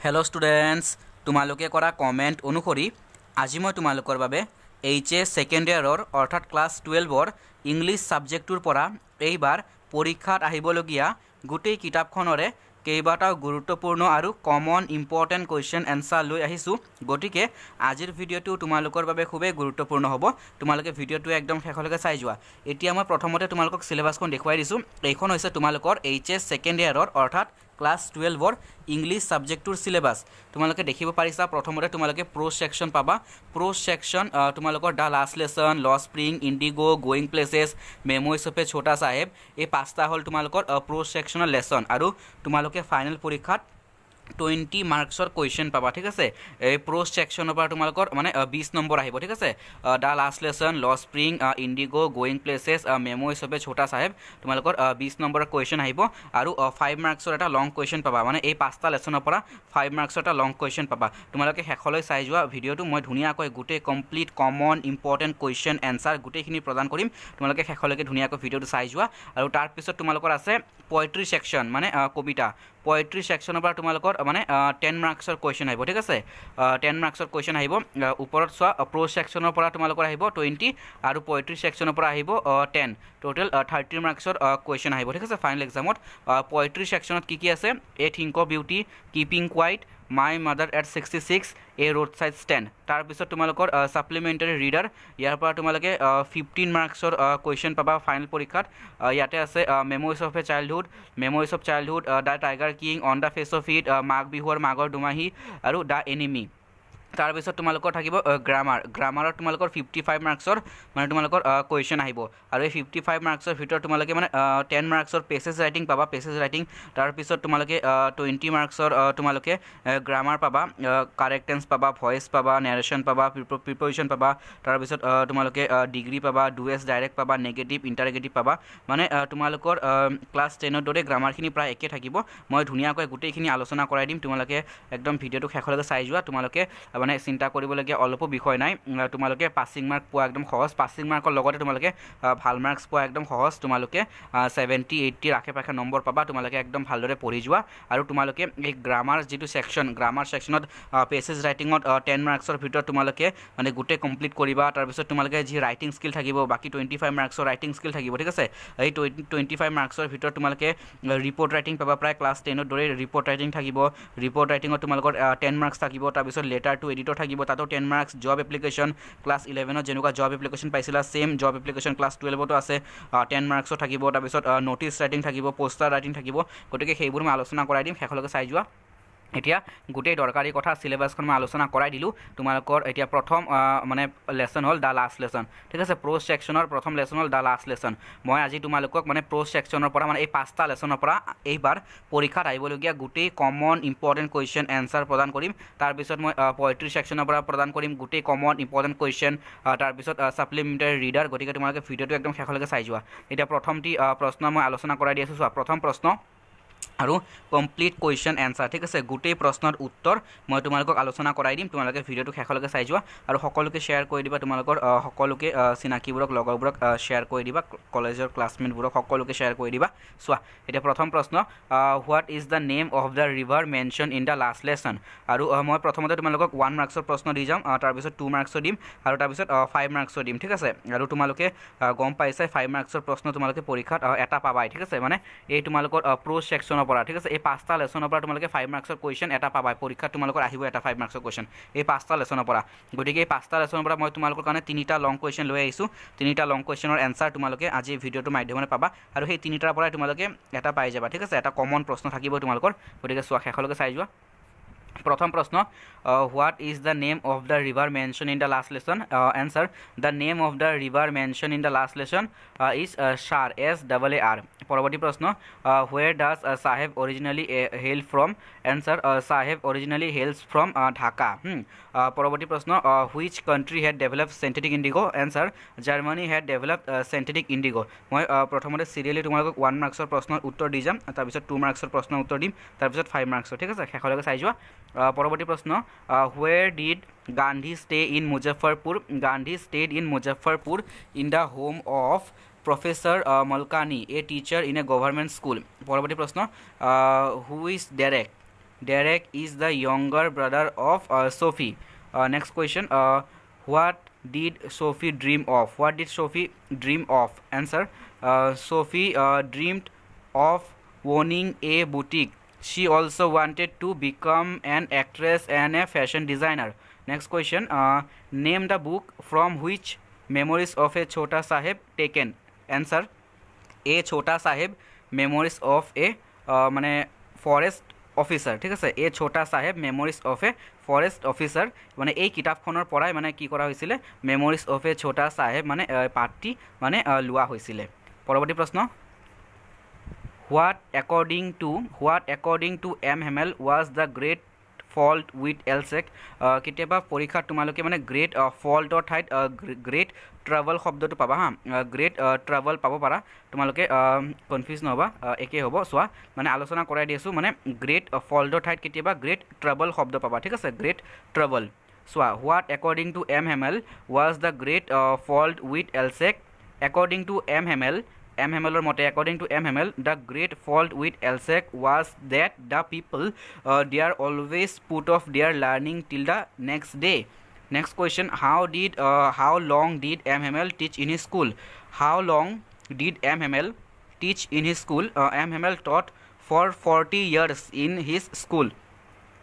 Hello students तुम्हालोके करा comment अनुसरी आज मैं तुम्हालोकर बारे HS सेकेंड इयारर अर्थात क्लास 12 इंग्लिश सब्जेक्टर परा एइबार परीक्षात आहिबलगिया गोटेई कितापखनरे केइबाटाओ गुरुत्वपूर्ण और कमन इम्पर्टेन्ट क्वेश्चन एन्सार लै आहिछु गतिके आजिर भिडिओटो तुम्हालोकर बारे खूबेই गुरुत्वपूर्ण हब तुम्हालोके भिडिओटो एकदम शेषলৈকে চাই যোৱা এতিয়া মই প্ৰথমতে তোমালোকক সিলেবাসখন দেখুৱাই দিছো এইখন হৈছে তোমালোকৰ HS সেকেন্ড ইয়াৰৰ অৰ্থাৎ क्लास 12 इंग्लिश सब्जेक्टर सिलेबास तुम्हारे देखिए पारिसा प्रथमते तुम्हारे प्रो सेक्शन पाबा प्रो सेक्शन तुम्हारे द लास्ट लेसन ल spring indigo going places memories of a Chhota Sahib ये पाँचटा हल तुम्हारे प्रो सेक्शनर लेसन और तुम्हारे फाइनल परीक्षा 20 मार्क्सर क्वेश्चन पाबा ठीक है प्रो सेक्शनर पर तुम्हारे माने 20 नम्बर आहिब ठीक है द लास्ट लेसन ल spring indigo going places memories of a Chhota Sahib तुम्हारे 20 नम्बर क्वेश्चन आहिब और 5 मार्क्सर एटा लंग क्वेश्चन पाबा माने এই পাঁচটা লেসনৰ পৰা 5 मार्क्सर एटा लंग क्वेश्चन पाबा तुम्हारे शेषলৈ চাই যোৱা ভিডিঅটো মই ধুনীয়াকৈ গোটেই complete common important question answer গোটেইখিনি প্ৰদান কৰিম তোমালোকে शेषলৈকে ধুনীয়াকৈ ভিডিঅটো চাই যোৱা আৰু তাৰ পিছত তোমালোকৰ আছে पोएट्री सेक्शन माने कविता पोएट्री सेक्शनर पर तुम्हारे माने 10 मार्क्सर क्वेश्चन आहिब ठीक है 10 मार्क्सर क्वेश्चन आहिब ऊपर चुआ प्रो सेक्शनर पर तुम्हारे आहिब 20 और पोएट्री सेक्शनर पर आहिब 10 टोटल 30 मार्क्सर क्वेश्चन आहिब ठीक है फाइनल एग्जामत पोएट्री सेक्शनत की आछे a thing of beauty keeping quiet my mother at 66 a roadside stand तार पिছত तुम्हालोकर सप्लीमेंटारी रीडर यार पर तुम्हारे 15 मार्क्सर क्वेश्चन पाबा फाइनल परीक्षात इते आछे memories of a childhood the tiger king on the face of it माघ बिहुर माघर दुमाही और द एनिमी तार पिছত तुम्हालोकर থাকিব ग्रामार तुम्हालोकर 55 मार्क्सर माने तुम्हालोकर क्वेश्चन आहिब और ये 55 मार्क्सर ভিতৰত तुम्हालोके माने 10 मार्क्सर पेसेज राइटिंग पाबा पेसेज राइटिंग तार पिছত तुम्हालोके 20 मार्क्सर तुम्हालोके ग्रामार पाबा करेक्ट टेंस पाबा वॉइस पाबा नरेशन पाबा प्रिपोजिशन पाबा तार पिছত तुम्हालोके डिग्री पाबा डुएस डायरेक्ट पाबा नेगेटिव इंटारगेटिव पाबा माने तुम्हालोकर क्लास 10 दरे ग्रामारखिनि प्राय एके থাকিব মই ধুনীয়াকৈ গোটেইখিনি আলোচনা কৰাই দিম তোমালোকে একদম ভিডিঅটো শেষলৈকে চাই যোৱা তোমালোকে মানে চিন্তা কৰিবলগীয়া অলপ বিষয় নাই তোমালোকে পাসিং মাৰ্ক পোৱা একদম সহজ পাসিং মাৰ্কৰ লগতে তোমালোকে ভাল মাৰ্কস পোৱা একদম সহজ তোমালোকে 70 80 আশে পাশে নম্বৰ পাবা তোমালোকে একদম ভালদৰে পঢ়ি যোৱা আৰু তোমালোকে এই গ্ৰামাৰ যেটো সেকশন গ্ৰামাৰ সেকশনত পেছেজ ৰাইটিংত 10 মাৰ্কসৰ ভিতৰত তোমালোকে মানে গোটেই কমপ্লিট কৰিবা তাৰ পিছত তোমালোকে যি ৰাইটিং স্কিল থাকিব বাকি 25 মাৰ্কসৰ ৰাইটিং স্কিল থাকিব ঠিক আছে এই 25 মাৰ্কসৰ ভিতৰত তোমালোকে ৰিপোৰ্ট ৰাইটিং পাবা প্ৰায় ক্লাস 10 দৰে ৰিপোৰ্ট ৰাইটিং থাকিব ৰিপোৰ্ট ৰাইটিংত তোমালোকৰ 10 মাৰ্কস থাকিব তাৰ পিছত লেটাৰ টু এডিটৰ থাকিব তাতো 10 मार्क्स जॉब एप्लिकेशन क्लास 11 जेनुका जॉब एप्लिकेशन पाइसिला सेम जॉब एप्लिकेशन क्लास 12 तो আছে 10 मार्क्सर থাকিব তাৰ পিছত নোটিস ৰাইটিং থাকিব পোস্টাৰ ৰাইটিং থাকিব গতিকে সেইবোৰ মই আলোচনা কৰাই দিম শেষলৈকে চাই যোৱা এতিয়া গোটেই দৰকাৰী কথা সিলেবাসখন মই আলোচনা কৰাই দিলো তোমালোকৰ এতিয়া প্ৰথম মানে লেসন হল দা লাষ্ট লেসন ঠিক আছে প্ৰো সেকশনৰ প্ৰথম লেসন হল দা লাষ্ট লেসন মই আজি তোমালোকক মানে প্ৰো সেকশনৰ পৰা মানে এই পাঁচটা লেসনৰ পৰা এইবাৰ পৰীক্ষাত আহিবলগীয়া গোটেই কমন ইম্পৰ্টেন্ট কোৱেশ্চন এনসাৰ প্ৰদান কৰিম তাৰ পিছত মই পোয়েট্ৰি সেকশনৰ পৰা প্ৰদান কৰিম গোটেই কমন ইম্পৰ্টেন্ট কোৱেশ্চন তাৰ পিছত সাপ্লিমেন্টাৰী ৰিডাৰ গতিকে তোমালোকে ভিডিঅটো একদম শেষলৈকে চাই যোৱা এতিয়া প্ৰথমটি প্ৰশ্ন মই আলোচনা কৰাই দি আছো প্ৰথম প্ৰশ্ন और कमप्लीट क्वेश्चन एन्सार ठीक है गोटे प्रश्नर उत्तर मैं तुम्हारे आलोचना कराई दिम तुम्हारे भिडिओ शेषলৈকে चाई जोৱা और सकलोके शेयर कर दिबा तुम्हारे सकलोके चिनाकीबोरक लगरबोरक शेयर कर दिबा कलेजर क्लासमेटबोरक सकलोके शेयर कर दिबा चुआ एटा प्रथम प्रश्न what is the name of the river mention in the last lesson और मैं प्रथमते तुम्हारे 1 मार्क्सर प्रश्न दी जाम तार पिছত 2 मार्क्सर दिम और तार पिছত 5 मार्क्सर दिम ठीक है और तुम्हारे गम पाइछे 5 मार्क्सर प्रश्न तुम्हारे परीक्षात एटा पाबाई ठीक है माने ये तुम्हारे प्रो सेक्शन ठीक है ये पाँचटा लेसनर पर तुम्हारे 5 मार्क्सर क्वेश्चन एटा पाबा परीक्षा तुम्हारे आहिब एटा 5 मार्क्सर क्वेश्चन ये पाँचटा लेसनर पर गति के पाँचटा लेसनर पर मैं तुम्हारे कारण तीनिटा लंग क्वेश्चन लै आइছো तीनिटा लंग क्वेश्चनर एन्सार तुम्हारे आज भिडिओर माध्यमेৰে पाबा और সেই তিনিটাৰ পৰা তোমালোকে এটা পাই যাবা ঠিক আছে এটা কমন প্ৰশ্ন থাকিব তোমালোকৰ গতিকে চোৱা শেষলৈকে চাই যোৱা प्रथम प्रश्न what is the name of the river mention in the last lesson answer the name of the river mention in the last lesson is Saar SAAR परवर्ती प्रश्न where does Saheb originally hail from answer Saheb originally hails from Dhaka परवर्ती प्रश्न which country had developed synthetic indigo answer Germany had developed synthetic indigo मैं प्रथमते serially तुम्हारे 1 मार्क्सर प्रश्न उत्तर दी जाम तार पिছত 2 मार्क्सर प्रश्न उत्तर दिम तार पिছত 5 मार्क्सर ठीक है शेषলৈকে চাই যোৱা परवर्ती प्रश्न where did Gandhi stay in Muzaffarpur Gandhi stayed in Muzaffarpur in the home of professor Malkani a teacher in A government school परवर्ती प्रश्न who is direct Derek is the younger brother of Sophie. Next question. What did Sophie dream of? What did Sophie dream of? Answer. Sophie dreamed of owning a boutique. She also wanted to become an actress and a fashion designer. Next question. Name the book from which Memories of a Chota Sahib taken. Answer. A Chota Sahib Memories of a মানে forest officer ঠিক আছে a Chhota Sahib memories of a forest officer মানে এই কিতাপখনৰ পৰাই মানে কি কৰা হৈছিলে মেমৰিজ অফ এ ছোটা চাহেব মানে পাঠটি মানে লোৱা হৈছিলে পৰৱৰ্তী প্ৰশ্ন What according to M. Hamel was the great fault with Elsek কেতিয়াবা পৰীক্ষাত তোমালোকে মানে গ্ৰেট ফল্টৰ ঠাইত গ্ৰেট ট্ৰাভেল শব্দটো পাবা হা গ্ৰেট ট্ৰাভেল পাব পাৰা তোমালোকে কনফিউজ নহবা একে হ'ব চোৱা মানে আলোচনা কৰাই দিছো মানে গ্ৰেট ফল্টৰ ঠাইত কেতিয়াবা গ্ৰেট ট্ৰাভেল শব্দ পাবা ঠিক আছে গ্ৰেট ট্ৰাভেল চোৱা What according to M. Hamel was the great fault with Elsek according to M. Hamelor mote according to M. Hamel the great fault with Elsek was that the people they are always put off their learning till the next day. Next question how long did M. Hamel teach in his school? How long did M. Hamel teach in his school? M. Hamel taught for 40 years in his school.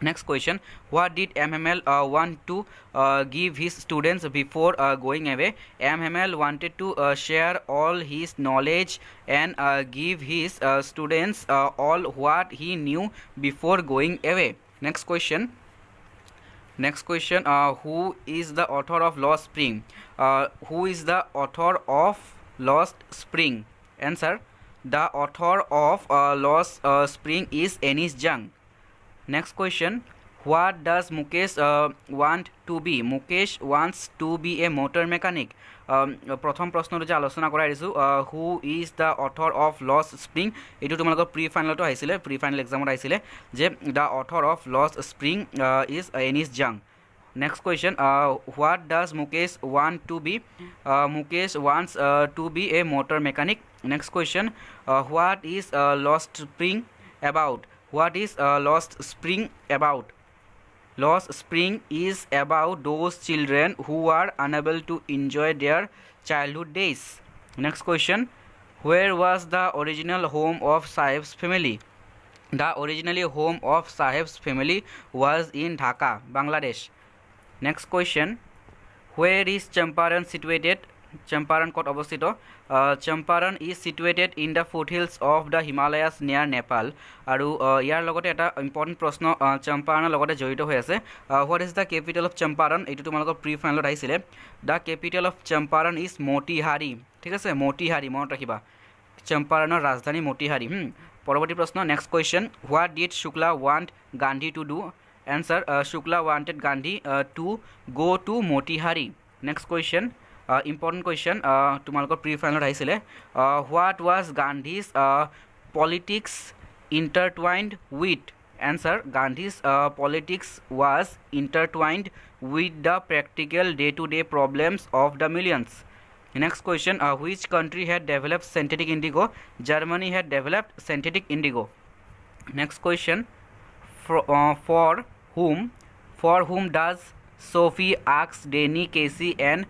Next question what did M. Hamel want to give his students before going away? M. Hamel wanted to share all his knowledge and give his students all what he knew before going away. Next question who is the author of Lost Spring? Who is the author of Lost Spring? Answer the author of Lost Spring is Anis Jung. Next question what does Mukesh want to be? Mukesh wants to be a motor mechanic. প্ৰথম প্ৰশ্নটো যে আলোচনা কৰাই দিছোঁ who is the author of Lost Spring এইটো তোমালোকৰ pre ফাইনেলটো আহিছিলে pre final এক্সামত আহিছিলে যে the author of Lost Spring is Anis Jung. Next question what does Mukesh want to be? Mukesh wants to be a motor mechanic. Next question what is Lost Spring about? What is Lost Spring about? Lost Spring is about those children who are unable to enjoy their childhood days. Next question where was the original home of Sahib's family? The originally home of Sahib's family was in Dhaka, Bangladesh. Next question where is Champaran situated? Champaran kot obostito Champaran is situated in the foothills of the Himalayas near Nepal aru yar logote eta important proshno Champaran logote joito hoy ase what is the capital of Champaran etu tumalokor pre final lot aisile the capital of Champaran is Motihari thik ase Motihari monot rakhiba Champaranor rajdhani Motihari poroboti proshno next question what did Shukla want Gandhi to do? Answer Shukla wanted Gandhi to go to Motihari. Next question important question tumalokor pre final aisile what was Gandhi's politics intertwined with? Answer Gandhi's politics was intertwined with the practical day to day problems of the millions. Next question which country had developed synthetic indigo? Germany had developed synthetic indigo. Next question for whom does Sophie ask Danny Casey and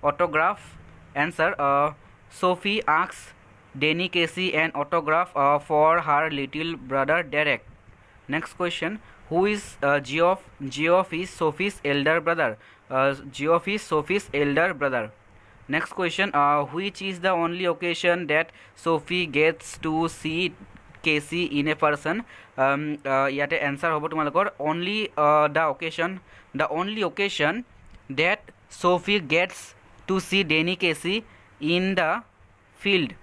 autograph? Answer Sophie asks Danny Casey an autograph for her little brother Derek. Next question who is Geoff? Geoff is Sophie's elder brother. Geoff is Sophie's elder brother. Next question which is the only occasion that Sophie gets to see Casey in a person? Yate answer hobo tumalokor only the only occasion that Sophie gets to see Danny Casey in the field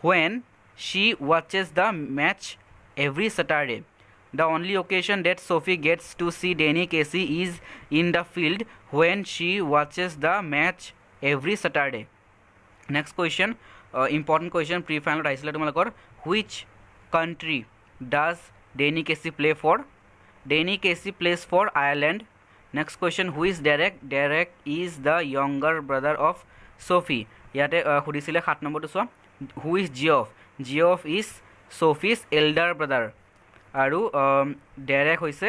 when she watches the match every Saturday. The only occasion that Sophie gets to see Danny Casey is in the field when she watches the match every Saturday. Next question important question pre final aisile tumalokor which country does Danny Casey play for? Danny Casey plays for Ireland. Next question who is Derek? Derek is the younger brother of Sophie. Yate khudisile 7 number to so who is Geoff? Geoff is Sophie's elder brother. আৰু Derek হৈছে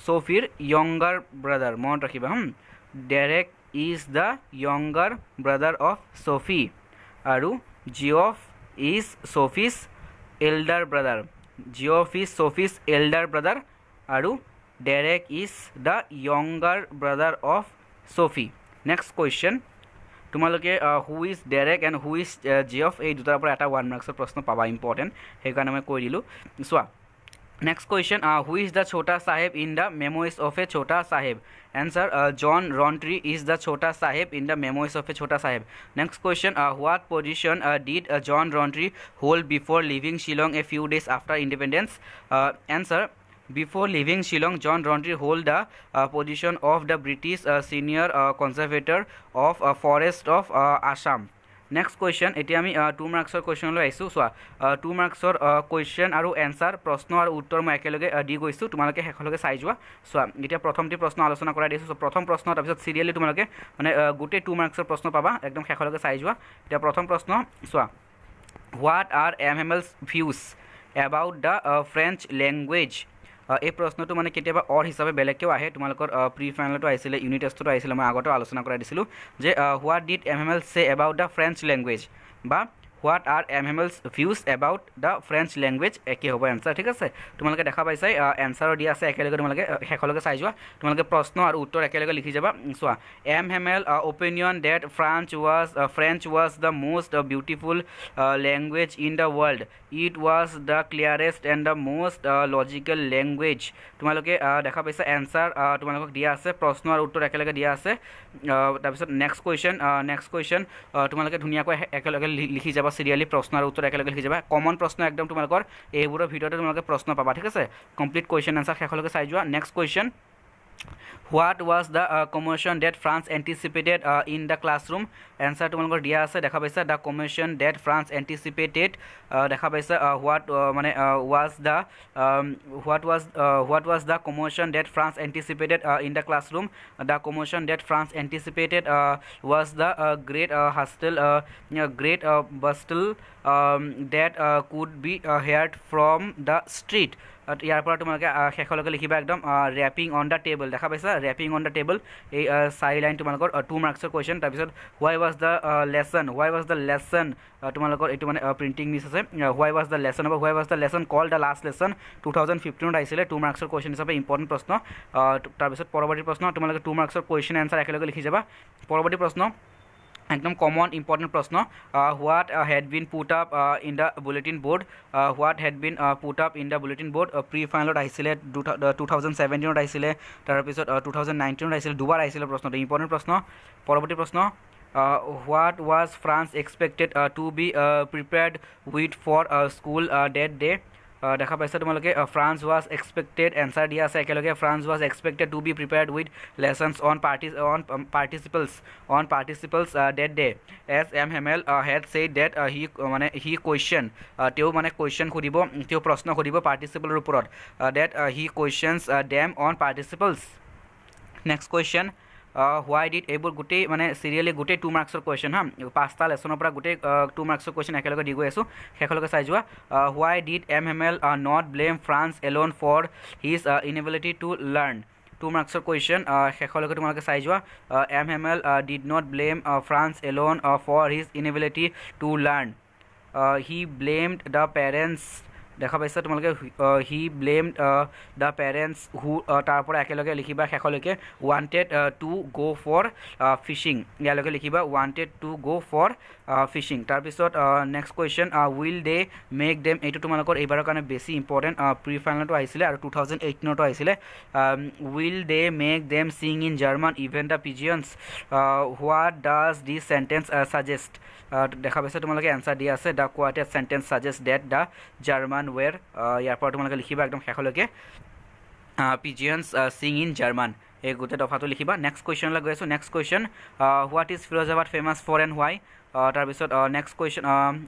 ছফিৰ younger brother মনত ৰাখিবা Derek is the younger brother of Sophie আৰু Geoff is Sophie's elder brother Geoff is Sophie's elder brother আৰু Derek is the younger brother of Sophie next question তোমালোকে who is Derek and who is Geoff এই দুটাৰ পৰা এটা 1 মাৰ্কছৰ প্ৰশ্ন পাবা important সেইকাৰণে মই কৈ দিলোঁ চোৱা next question who is the Chhota Sahib in the memories of a Chhota Sahib answer John Rowntree is the Chhota Sahib in the memories of a Chhota Sahib next question what position did John Rowntree hold before leaving Shillong a few days after independence answer Before leaving Shillong, John Rontri hold the position of the British senior conservator of Forest of Assam. Next question, এতিয়া আমি 2 মাৰ্কছৰ কুৱেশ্যনলৈ আহিছোঁ চোৱা 2 মাৰ্কছৰ question আৰু answer প্ৰশ্ন আৰু উত্তৰ মই একেলগে দি গৈছোঁ তোমালোকে শেষলৈকে চাই যোৱা চোৱা এতিয়া প্ৰথমটি প্ৰশ্ন আলোচনা কৰাই দিছোঁ প্ৰথম প্ৰশ্ন তাৰপিছত চিৰিয়েলি তোমালোকে মানে গোটেই 2 মাৰ্কছৰ প্ৰশ্ন পাবা একদম শেষলৈকে চাই যোৱা এতিয়া প্ৰথম প্ৰশ্ন চোৱা what are MML's views about the French language এই প্ৰশ্নটো মানে কেতিয়াবা অৰ হিচাপে বেলেগকেও আহে তোমালোকৰ প্ৰি ফাইনেলতো আহিছিলে ইউনিট টেষ্টতো আহিছিলে মই আগতে আলোচনা কৰাই দিছিলোঁ যে হোৱাট ডিড MML সে এবাউট দ্য ফ্ৰেঞ্চ লেংগুৱেজ বা what are MML's views about the French language একে হ'ব এনচাৰ ঠিক আছে তোমালোকে দেখা পাইছাই এনচাৰো দিয়া আছে একেলগে তোমালোকে শেষলৈকে চাই যোৱা তোমালোকে প্ৰশ্ন আৰু উত্তৰ একেলগে লিখি যাবা চোৱা MML opinion that French was the most beautiful language in the world it was the clearest and the most logical language তোমালোকে দেখা পাইছা এনচাৰ তোমালোকক দিয়া আছে প্ৰশ্ন আৰু উত্তৰ একেলগে দিয়া আছে তাৰপিছত নেক্সট কুৱেশ্যন তোমালোকে ধুনীয়াকৈ একেলগে লিখি যাবা চিৰিয়েলি প্ৰশ্ন আৰু উত্তৰ একেলগে লিখি যাবা কমন প্ৰশ্ন একদম তোমালোকৰ এইবোৰৰ ভিতৰতে তোমালোকে প্ৰশ্ন পাবা ঠিক আছে কমপ্লিট কুৱেশ্যন এনচাৰ শেষলৈকে চাই যোৱা next question What was the commotion that France anticipated in the classroom? Answer তোমালোকৰ দিয়া আছে দেখা পাইছা the commotion that France anticipated দেখা পাইছা what was the commotion that France anticipated in the classroom? The commotion that France anticipated was the great bustle that could be heard from the street. ইয়াৰ পৰা তোমালোকে শেষলৈকে লিখিবা একদম wrapping on the table দেখা পাইছা wrapping on the table এই 4 line তোমালোকৰ 2 মাৰ্কছৰ কুৱেশ্যন তাৰপিছত হোৱাই ৱাজ দ্য লেছন তোমালোকৰ এইটো মানে প্ৰিণ্টিং মিছ আছে হোৱাই was the lesson call the last lesson 2015 আহিছিলে 2 মাৰ্কছৰ কুৱেশ্যন হিচাপে ইম্পৰ্টেণ্ট প্ৰশ্ন তাৰপিছত পৰৱৰ্তী প্ৰশ্ন তোমালোকে 2 মাৰ্কছৰ কুৱেশ্যন এনচাৰ একেলগে লিখি যাবা পৰৱৰ্তী প্ৰশ্ন একদম কমন ইম্পৰ্টেণ্ট প্ৰশ্ন what had been put up in the bulletin board pre ফাইনেলত আহিছিলে 2017 আহিছিলে তাৰপিছত 2019 আহিছিলে দুবাৰ আহিছিলে প্ৰশ্নটো ইম্পৰ্টেণ্ট প্ৰশ্ন পৰৱৰ্তী প্ৰশ্ন what was Franz expected to be prepared with for school that day দেখা পাইছা তোমালোকে ফ্ৰান্স ৱাজ এক্সপেক্টেড এনচাৰ দিয়া আছে একেলগে Franz was expected to be prepared with lessons on participles that day as MML had said that he question তেওঁ মানে question সুধিব তেওঁ প্ৰশ্ন সুধিব পাৰ্টিচিপলৰ ওপৰত that he questions them on participles next question why did এইবোৰ গোটেই মানে চিৰিয়েলি গোটেই 2 মাৰ্কছৰ কুৱেশ্যন 5টা লেচনৰ পৰা গোটেই 2 মাৰ্কছৰ কুৱেশ্যন একেলগে দি গৈ আছোঁ শেষলৈকে চাই যোৱা why did MML not blame Franz alone for his inability to learn 2 মাৰ্কছৰ কুৱেশ্যন শেষলৈকে তোমালোকে চাই যোৱা MML did not blame Franz alone for his inability to learn he blamed the parents দেখা পাইছা তোমালোকে he blamed the parents who তাৰ পৰা একেলগে লিখিবা শেষলৈকে wanted to go' for fishing ইয়ালৈকে লিখিবা wanted to go' for fishing তাৰপিছত next question will they make them এইটো তোমালোকৰ এইবাৰৰ কাৰণে বেছি ইম্পৰ্টেণ্ট প্ৰি ফাইনেলতো আহিছিলে আৰু 2018তো আহিছিলে will they make them sing in German even the pigeons what does this sentence suggest দেখা পাইছা তোমালোকে এনচাৰ দিয়া আছে the quoted sentence suggest that the German were ইয়াৰ পৰা তোমালোকে লিখিবা একদম শেষলৈকে পিজিয়নছ ছিং ইন জাৰ্মান এই গোটেই দফাটো লিখিবা নেক্সট কুৱেশ্যনলৈ গৈ আছোঁ next question what is Firozabad famous for and why তাৰপিছত নেক্সট কুৱেশ্যন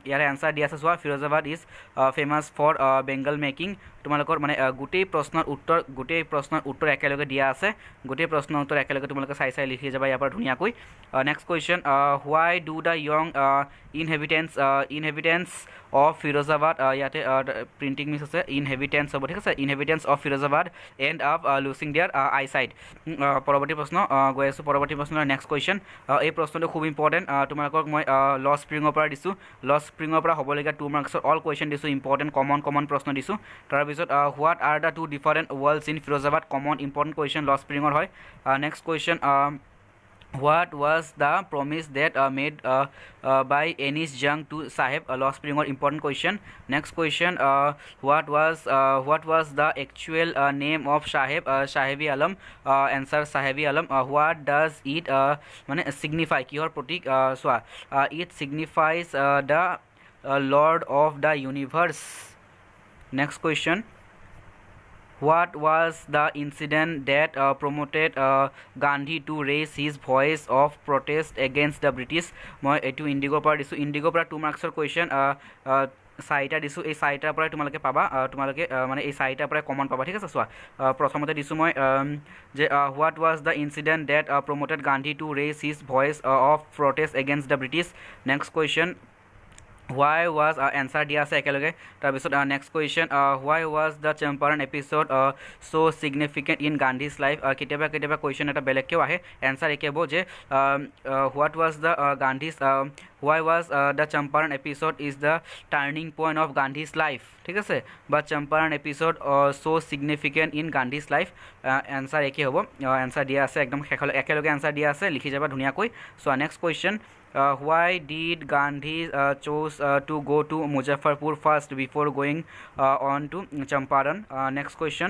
ইয়াৰে এনচাৰ দিয়া আছে চোৱা Firozabad is famous for bangle making তোমালোকৰ মানে গোটেই প্ৰশ্নৰ উত্তৰ একেলগে দিয়া আছে গোটেই প্ৰশ্নৰ উত্তৰ একেলগে তোমালোকে চাই চাই লিখি যাবা ইয়াৰ পৰা ধুনীয়াকৈ next question why do the young inhabitants of Firozabad ইয়াতে প্ৰিণ্টিং মিছ আছে ইনহেবিটেন্স হ'ব ঠিক আছে inhabitants of Firozabad end up losing their eyesight পৰৱৰ্তী প্ৰশ্ন গৈ আছোঁ পৰৱৰ্তী প্ৰশ্নৰ নেক্সট কুৱেশ্যন এই প্ৰশ্নটো খুব ইম্পৰ্টেণ্ট তোমালোকক মই ল স্প্ৰিঙৰ পৰা দিছোঁ ল স্প্ৰিঙৰ পৰা হ'বলগীয়া 2 মাৰ্কছৰ অল কুৱেশ্যন দিছোঁ ইম্পৰ্টেণ্ট কমন প্ৰশ্ন দিছোঁ তাৰপিছত what are the 2 different worlds in Firozabad common important question ল স্প্ৰিঙৰ হয় next question what was the promise that made by Anis Jung to Sahib Law Spring or important question next question what was the actual name of Sahebi Alam answer Sahebi Alam what does it mane signify kihor protik so it signifies the Lord of the universe next question what was the incident that promoted Gandhi to raise his voice of protest against the British মই এইটো ইণ্ডিগোৰ পৰা দিছোঁ ইণ্ডিগোৰ পৰা 2 মাৰ্কছৰ question চাৰিটা দিছোঁ এই চাৰিটাৰ পৰাই তোমালোকে পাবা তোমালোকে মানে এই চাৰিটাৰ পৰাই কমন পাবা ঠিক আছে চোৱা প্ৰথমতে দিছোঁ মই যে what was the incident that prompted Gandhi to raise his voice of protest against the British next question why was answer দিয়া আছে একেলগে তাৰপিছত next question why was the Champaran episode so significant in Gandhi's life কেতিয়াবা question এটা বেলেগকেও আহে answer একে হ'ব যে what was the Gandhi's why was the Champaran episode is the turning point of Gandhi's life ঠিক আছে বা Champaran episode so significant in Gandhi's life answer একে হ'ব এনচাৰ দিয়া আছে একদম একেলগে এনচাৰ দিয়া আছে লিখি যাবা ধুনীয়াকৈ so next question why did Gandhi chose to go to Muzaffarpur first before going on to Champaran next question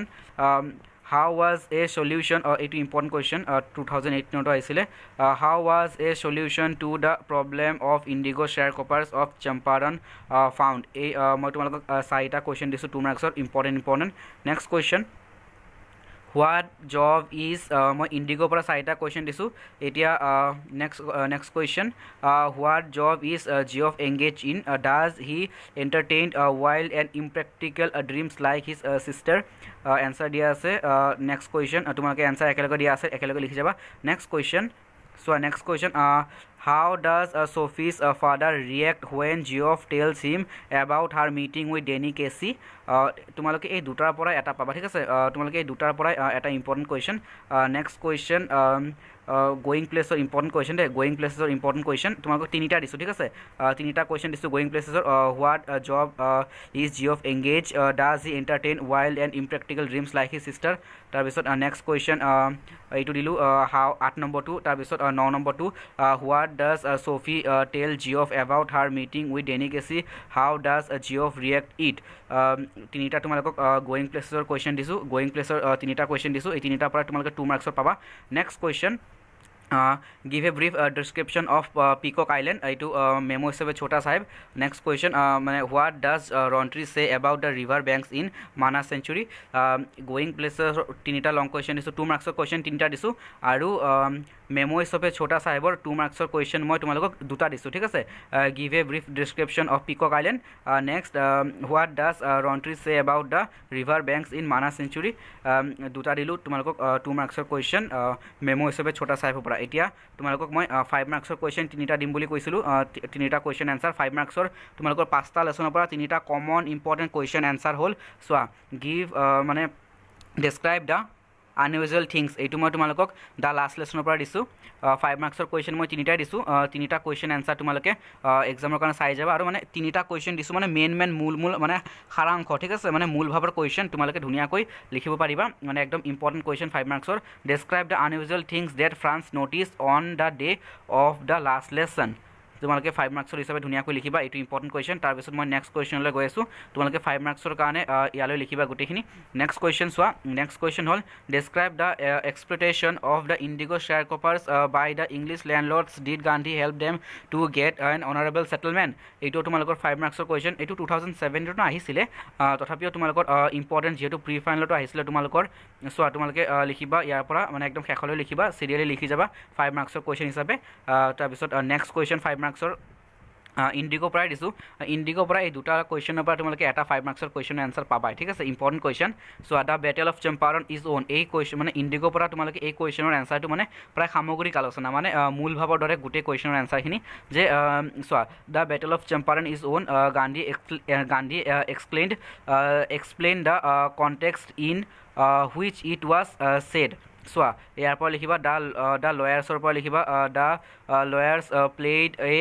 how was a solution it important question 2018 note aisile how was a solution to the problem of indigo sharecroppers of Champaran found moi tumalok saita question disu 2 marks important next question what job is মই ইণ্ডিগো পৰা চাৰিটা question দিছোঁ এতিয়া next question what job is Geoff engaged in does he entertain wild and impractical dreams like his sister answer দিয়া আছে next question তোমালোকে answer একেলগে দিয়া আছে একেলগে লিখি যাবা next question next question how does Sophie's father react when Geoff tells him about her meeting with Danny Casey তোমালোকে এই দুটাৰ পৰা এটা পাবা ঠিক আছে তোমালোকে এই দুটাৰ পৰা এটা important question next question going প্লেছৰ ইম্পৰ্টেণ্ট কুৱেশ্যন গোয়িং প্লেছেছৰ ইম্পৰ্টেণ্ট কুৱেশ্যন তোমালোকক তিনিটা দিছোঁ ঠিক আছে তিনিটা কুৱেশ্যন দিছোঁ গোয়িং প্লেছেছৰ what job is Geoff engage does he entertain wild and impractical dreams like his sister তাৰপিছত নেক্সট কুৱেশ্যন এইটো দিলোঁ 8 নম্বৰটো তাৰপিছত 9 নম্বৰটো what does Sophie tell Geoff about her meeting with Danny Casey how does Geoff react it তিনিটা তোমালোকক going প্লেছেছৰ question দিছোঁ going প্লেছৰ তিনিটা কুৱেশ্যন দিছোঁ এই তিনিটাৰ পৰা তোমালোকে 2 মাৰ্কছৰ পাবা next question give a brief description of Peacock Island এইটো মেমো হিচাপে ছোটা সাহেব নেক্সট কুৱেশ্যন মানে what does Rontry say about the river banks in Manas Sanctuary going places তিনিটা লং কুৱেশ্যন দিছোঁ 2 মাৰ্কছৰ কুৱেশ্যন তিনিটা দিছোঁ আৰু মেমো হিচাপে ছোটা সাহেবৰ 2 মাৰ্কছৰ কুৱেশ্যন মই তোমালোকক দুটা দিছোঁ ঠিক আছে give a brief description of Peacock Island next what does Rontry say about the river banks in Manas Sanctuary দুটা দিলোঁ তোমালোকক 2 মাৰ্কছৰ কুৱেশ্যন মেমো হিচাপে ছোটা সাহেবৰ পৰা এতিয়া তোমালোকক মই 5 মাৰ্কছৰ কুৱেশ্যন তিনিটা দিম বুলি কৈছিলোঁ তিনিটা কুৱেশ্যন এনচাৰ 5 মাৰ্কছৰ তোমালোকৰ 5টা লেছনৰ পৰা তিনিটা কমন ইম্পৰ্টেণ্ট কুৱেশ্যন এনচাৰ হ'ল চোৱা গিভ মানে ডেছক্ৰাইব দ্য আনইউজুৱেল থিংছ এইটো মই তোমালোকক দ্য লাষ্ট লেছনৰ পৰা দিছোঁ 5 মাৰ্কছৰ কুৱেশ্যন মই তিনিটাই দিছোঁ তিনিটা কুৱেশ্যন এনচাৰ তোমালোকে এক্সামৰ কাৰণে চাই যাবা আৰু মানে তিনিটা কুৱেশ্যন দিছোঁ মানে মেইন মূল মানে সাৰাংশ ঠিক আছে মানে মূল ভাৱৰ কুৱেশ্যন তোমালোকে ধুনীয়াকৈ লিখিব পাৰিবা মানে একদম ইম্পৰ্টেণ্ট কুৱেশ্যন 5 মাৰ্কছৰ describe the unusual things that Franz notices on the day of the last lesson তোমালোকে 5 মাৰ্কছৰ হিচাপে ধুনীয়াকৈ লিখিবা এইটো ইম্পৰ্টেণ্ট কুৱেশ্যন তাৰপিছত মই নেক্সট কুৱেশ্যনলৈ গৈ আছোঁ তোমালোকে 5 মাৰ্কছৰ কাৰণে ইয়ালৈ লিখিবা গোটেইখিনি নেক্সট কুৱেশ্যন চোৱা নেক্সট কুৱেশ্যন হ'ল describe the exploitation of the indigo sharecroppers by the English landlords did Gandhi help them to get an honourable settlement এইটো তোমালোকৰ 5 মাৰ্কছৰ কুৱেশ্যন এইটো 2017 আহিছিলে তথাপিও তোমালোকৰ ইম্পৰ্টেণ্ট যিহেতু প্ৰি ফাইনেলতো আহিছিলে তোমালোকৰ চোৱা তোমালোকে লিখিবা ইয়াৰ পৰা মানে একদম শেষলৈ লিখিবা চিৰিয়েলি লিখি যাবা 5 মাৰ্কছৰ কুৱেশ্যন হিচাপে তাৰপিছত নেক্সট কুৱেশ্যন 5 মাৰ্কছৰ ইণ্ডিগোৰ পৰাই দিছোঁ ইণ্ডিগোৰ পৰা এই দুটা কুৱেশ্যনৰ পৰা তোমালোকে এটা 5 মাৰ্কছৰ কুৱেশ্যনৰ এনচাৰ পাবাই ঠিক আছে important question so' the battle of Champaran is on এই কুৱেশ্যন মানে ইণ্ডিগোৰ পৰা তোমালোকে এই কুৱেশ্যনৰ এনচাৰটো মানে প্ৰায় সামগ্ৰিক আলোচনা মানে মূল ভাৱৰ দৰে গোটেই কুৱেশ্যনৰ এনচাৰখিনি যে চোৱা the battle of Champaran is won Gandhi explain the context in which it was said চোৱা ইয়াৰ পৰা লিখিবা দ্য লয়াৰ্ছৰ পৰা লিখিবা the lawyers played a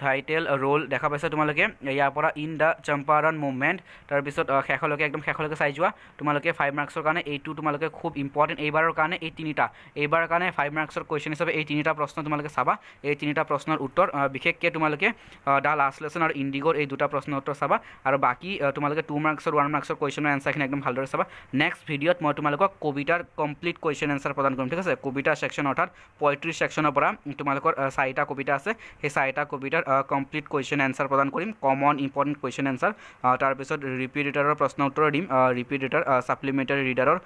vital role দেখা পাইছা তোমালোকে ইয়াৰ পৰা ইন দ্য চম্পাৰণ মুভমেণ্ট তাৰপিছত শেষলৈকে একদম শেষলৈকে চাই যোৱা তোমালোকে 5 মাৰ্কছৰ কাৰণে এইটো তোমালোকে খুব ইম্পৰ্টেণ্ট এইবাৰৰ কাৰণে এইবাৰৰ কাৰণে 5 মাৰ্কছৰ কুৱেশ্যন হিচাপে এই তিনিটা প্ৰশ্ন তোমালোকে চাবা এই তিনিটা প্ৰশ্নৰ উত্তৰ বিশেষকৈ তোমালোকে দ্য লাষ্ট লেছন আৰু ইণ্ডিগোৰ এই দুটা প্ৰশ্নৰ উত্তৰ চাবা আৰু বাকী তোমালোকে 2 মাৰ্কছৰ 1 মাৰ্কছৰ কুৱেশ্যনৰ এনচাৰখিনি একদম ভালদৰে চাবা নেক্সট ভিডিঅ'ত মই তোমালোকক কবিতাৰ কমপ্লিট কুৱেশ্যন এনচাৰ প্ৰদান কৰিম ঠিক আছে কবিতা ছেকশ্যন অৰ্থাৎ পয়েট্ৰি ছেকশ্যনৰ পৰা তোমালোকৰ 4টা কবিতা আছে সেই 4টা কবিতাৰ কমপ্লিট কুৱেশ্যন এনচাৰ প্ৰদান কৰিম কমন ইম্পৰ্টেণ্ট কুৱেশ্যন এনচাৰ তাৰপিছত ৰিপিট ৰিডাৰৰ প্ৰশ্ন উত্তৰ দিম ৰিপিট ৰিডাৰ ছাপ্লিমেণ্টাৰী ৰিডাৰৰ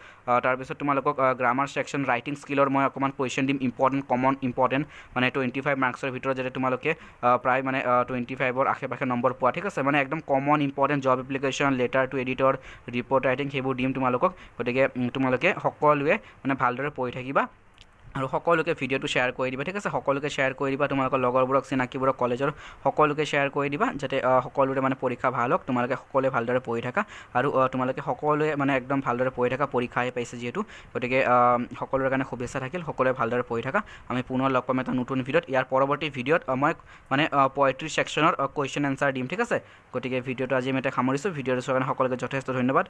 তাৰপিছত তোমালোকক গ্ৰামাৰ ছেকশ্যন ৰাইটিং স্কিলৰ মই অকণমান কুৱেশ্যন দিম কমন ইম্পৰ্টেণ্ট মানে 25 মাৰ্কছৰ ভিতৰত যাতে তোমালোকে প্ৰায় মানে 25ৰ আশে-পাশে নম্বৰ পোৱা ঠিক আছে মানে একদম common important job application letter to editor report writing সেইবোৰ দিম তোমালোকক গতিকে তোমালোকে সকলোৱে মানে ভালদৰে পঢ়ি থাকিবা আৰু সকলোকে ভিডিঅ'টো শ্বেয়াৰ কৰি দিবা ঠিক আছে সকলোকে শ্বেয়াৰ কৰি দিবা তোমালোকৰ লগৰবোৰক চিনাকিবোৰক কলেজৰ সকলোকে শ্বেয়াৰ কৰি দিবা যাতে সকলোৰে মানে পৰীক্ষা ভাল হওক তোমালোকে সকলোৱে ভালদৰে পঢ়ি থাকা আৰু তোমালোকে সকলোৱে মানে একদম ভালদৰে পঢ়ি থাকা পৰীক্ষাই পাইছে যিহেতু গতিকে সকলোৰে কাৰণে শুভেচ্ছা থাকিল সকলোৱে ভালদৰে পঢ়ি থাকা আমি পুনৰ লগ পাম এটা নতুন ভিডিঅ'ত ইয়াৰ পৰৱৰ্তী ভিডিঅ'ত মই মানে পয়েট্ৰি ছেকশ্যনৰ কুৱেশ্যন এনচাৰ দিম ঠিক আছে গতিকে ভিডিঅ'টো আজি আমি এটা সামৰিছোঁ ভিডিঅ'টো চোৱাৰ কাৰণে সকলোকে যথেষ্ট ধন্যবাদ